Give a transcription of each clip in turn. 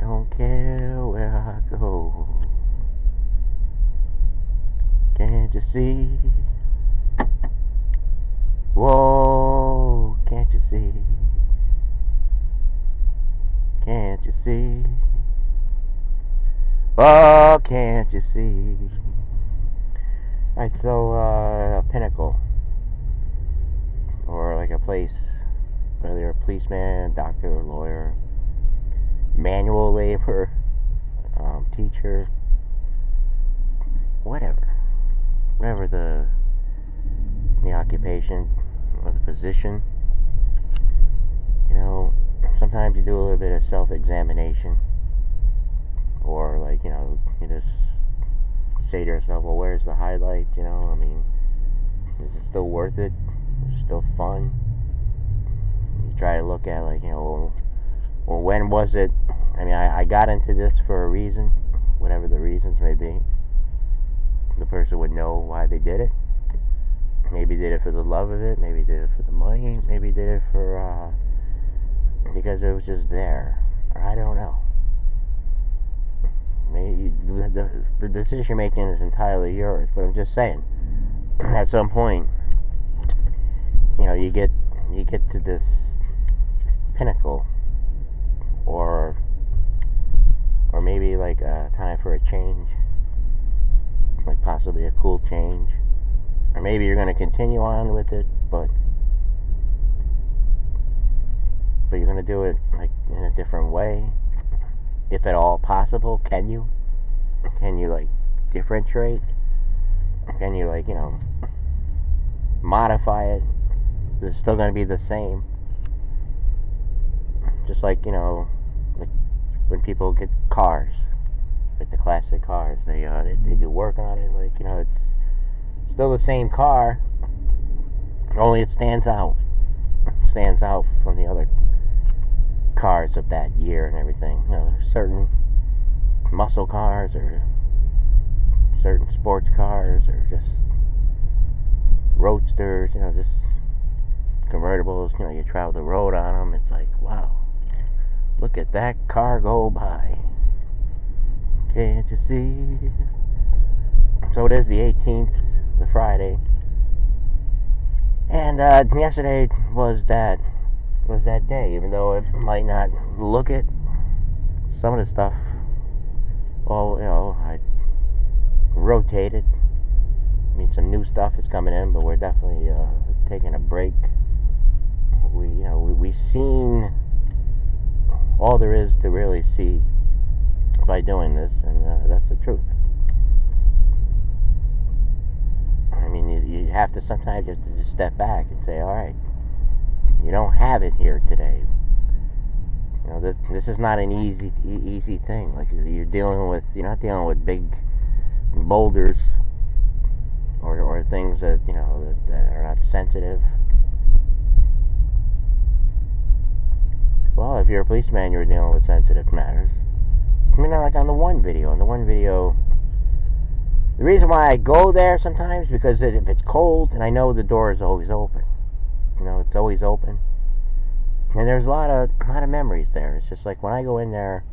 don't care where I go. Can't you see? Whoa, can't you see? Can't you see? Oh, can't you see? Alright, so, a pinnacle. Or like a place, whether you're a policeman, doctor, lawyer, manual labor, teacher, whatever the occupation or the position. You know, sometimes you do a little bit of self-examination, or like, you know, you just say to yourself, well, where's the highlight? You know, I mean, is it still worth it? Is it still fun? You try to look at, like, you know, well, when was it? I mean, I got into this for a reason, whatever the reasons may be. The person would know why they did it. Maybe did it for the love of it. Maybe did it for the money. Maybe did it for because it was just there. Or I don't know. Maybe the decision making is entirely yours. But I'm just saying, at some point, you know, you get to this pinnacle, or maybe like a time for a change, like possibly a cool change, or maybe you're going to continue on with it, but you're going to do it like in a different way, if at all possible. Can you like differentiate? Can you, like, you know, modify it? It's still going to be the same. Just like, you know, like when people get cars, like the classic cars, they do work on it, like, you know, it's still the same car, only it stands out from the other cars of that year and everything. You know, there's certain muscle cars, or certain sports cars, or just roadsters, you know, just convertibles. You know, you travel the road on them, it's like, wow, look at that car go by. Can't you see? So it is the 18th, the Friday, and yesterday was that day. Even though it might not look it, some of the stuff, well, you know, I rotated. I mean, some new stuff is coming in, but we're definitely taking a break. We've seen all there is to really see by doing this, and that's the truth. I mean, you have to sometimes just step back and say, all right, you don't have it here today. You know, this is not an easy thing. Like, you're not dealing with big boulders, or things that, you know, that are not sensitive. Well, if you're a policeman, you're dealing with sensitive matters. I mean, like on the one video, the reason why I go there sometimes, because if it's cold, and I know the door is always open. You know, it's always open. And there's a lot of memories there. It's just like when I go in there,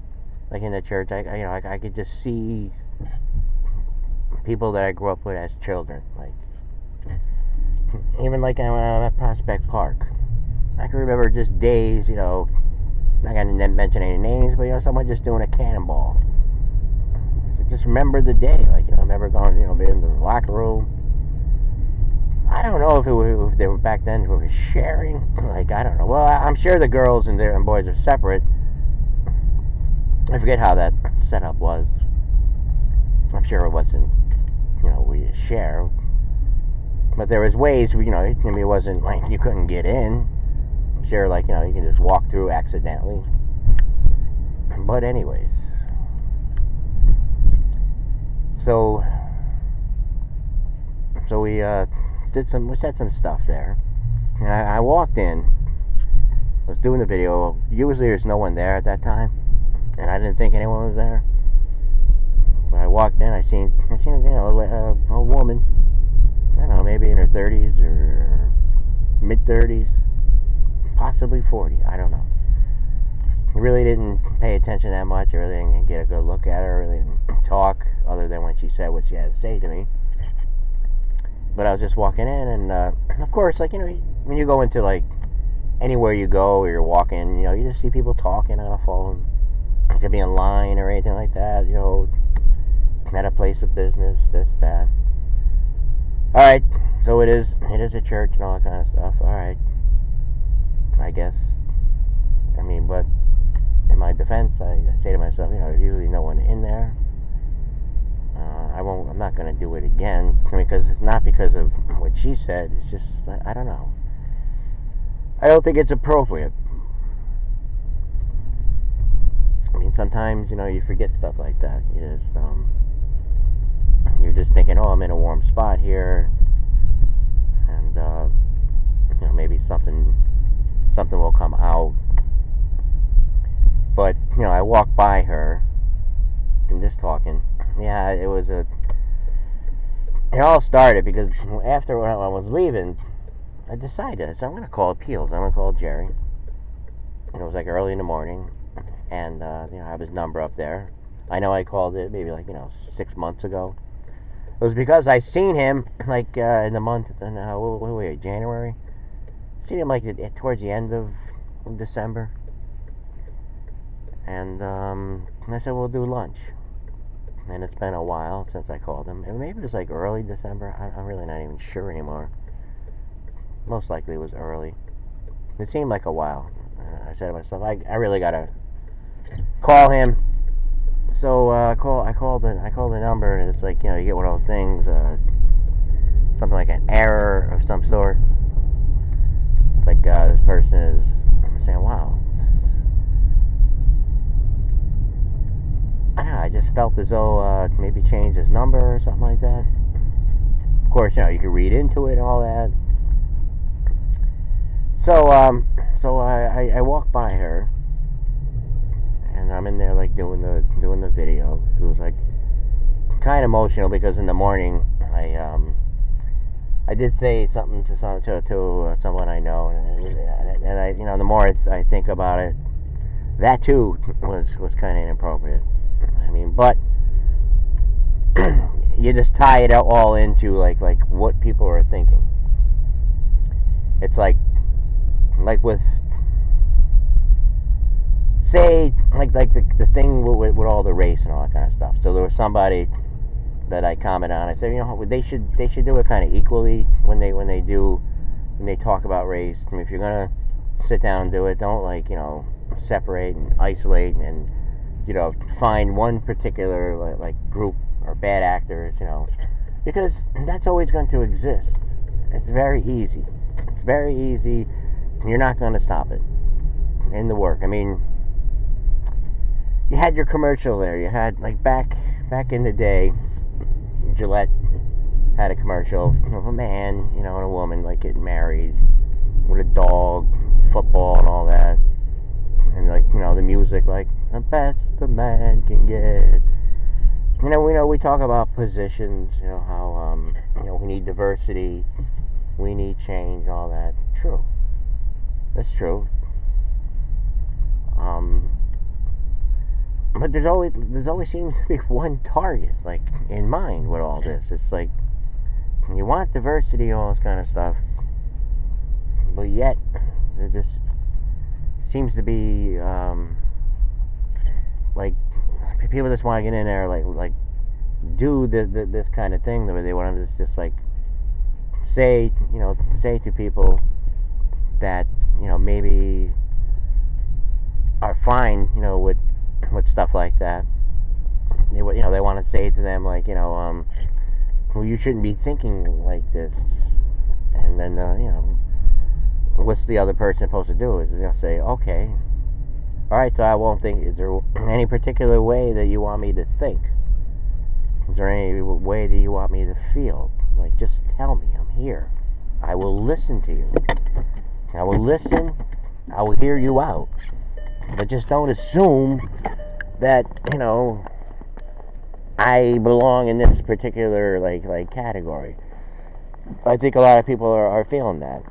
like in the church, I could just see people that I grew up with as children. Like, even like when I'm at Prospect Park, I can remember just days, you know, not gonna mention any names, but, you know, someone just doing a cannonball. I just remember the day. Like, you know, I remember going, you know, into the locker room. I don't know if they were back then, were sharing. Like, I don't know. Well, I'm sure the girls and boys are separate. I forget how that setup was. I'm sure it wasn't, you know, we share. But there was ways, you know, I mean, it wasn't like you couldn't get in. I'm sure, like, you know, you can just walk through accidentally. But anyways. So we said some stuff there. And I walked in. I was doing the video. Usually there's no one there at that time, and I didn't think anyone was there. When I walked in, I seen you know, a woman. I don't know, maybe in her 30s or mid 30s, possibly 40. I don't know. really didn't pay attention that much. I really didn't get a good look at her. I really didn't talk other than when she said what she had to say to me. But I was just walking in, and of course, like, when you go into like anywhere you go or you're walking, you just see people talking on a phone. It could be in line or anything like that. At a place of business, this, that. All right, so it is a church and all that kind of stuff. All right, I guess. I mean, but in my defense, I say to myself, there's usually no one in there. I'm not going to do it again. Because it's not because of what she said. It's just, I don't know. I don't think it's appropriate. I mean, sometimes, you forget stuff like that. You're just thinking, oh, I'm in a warm spot here. And, maybe something will come out. But, I walked by her. I'm just talking. Yeah, it all started because after when I was leaving, I decided, so I'm going to call Appeals. I'm going to call Jerry. And it was like early in the morning. And, I have his number up there. I know I called it maybe 6 months ago. It was because I seen him in the month, January. Seen him towards the end of December. And I said, we'll do lunch. And it's been a while since I called him. And maybe it was early December. I'm really not even sure anymore. Most likely it was early. It seemed like a while. I said to myself, I really gotta call him. So I called the number, and it's you get one of those things, something like an error of some sort. It's this person is saying, wow. I don't know, I just felt as though maybe change his number or something like that. Of course, you can read into it and all that. So I walked by her, and I'm in there doing the video. It was kind of emotional because in the morning I did say something to someone I know, and I the more I think about it, that too was kind of inappropriate. I mean, but you just tie it all into what people are thinking. It's like with, say, the thing with all the race and all that kind of stuff. So there was somebody that I commented on. I said, they should do it kind of equally when they talk about race. I mean, if you're gonna sit down and do it, don't separate and isolate and find one particular group or bad actors, because that's always going to exist. It's very easy. You're not going to stop it in the work. I mean, you had your commercial there. You had back in the day, Gillette had a commercial of a man, and a woman getting married with a dog, football, and all that, and the music the best a man can get. We talk about positions, how we need diversity, we need change, all that. True. That's true. But there's always seems to be one target in mind with all this. It's you want diversity, all this kind of stuff, but yet there just seems to be people just want to get in there do this kind of thing where they want to just say to people that maybe are fine with stuff like that. They want to say to them well, you shouldn't be thinking like this, and then what's the other person supposed to do? Is say, okay, all right, so I won't think. Is there any particular way that you want me to think? Is there any way that you want me to feel? Just tell me. I'm here. I will listen to you. I will listen. I will hear you out. But just don't assume that I belong in this particular category. I think a lot of people are feeling that.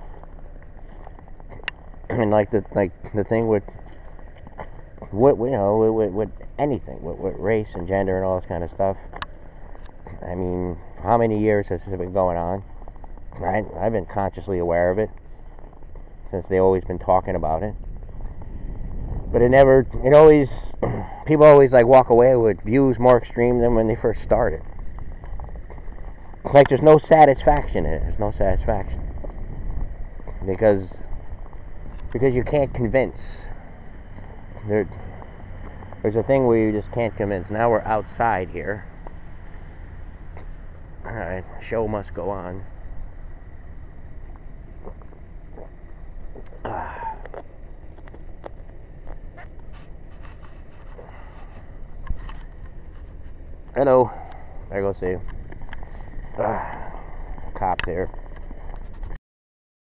And the thing with with anything, with race and gender and all this kind of stuff. I mean, how many years has this been going on? Right? I've been consciously aware of it since they always been talking about it. But people always like walk away with views more extreme than when they first started. It's like there's no satisfaction in it. There's no satisfaction because you can't convince. There's a thing where you just can't convince. Now we're outside here. All right, show must go on. Hello. There goes Steve. Cops here.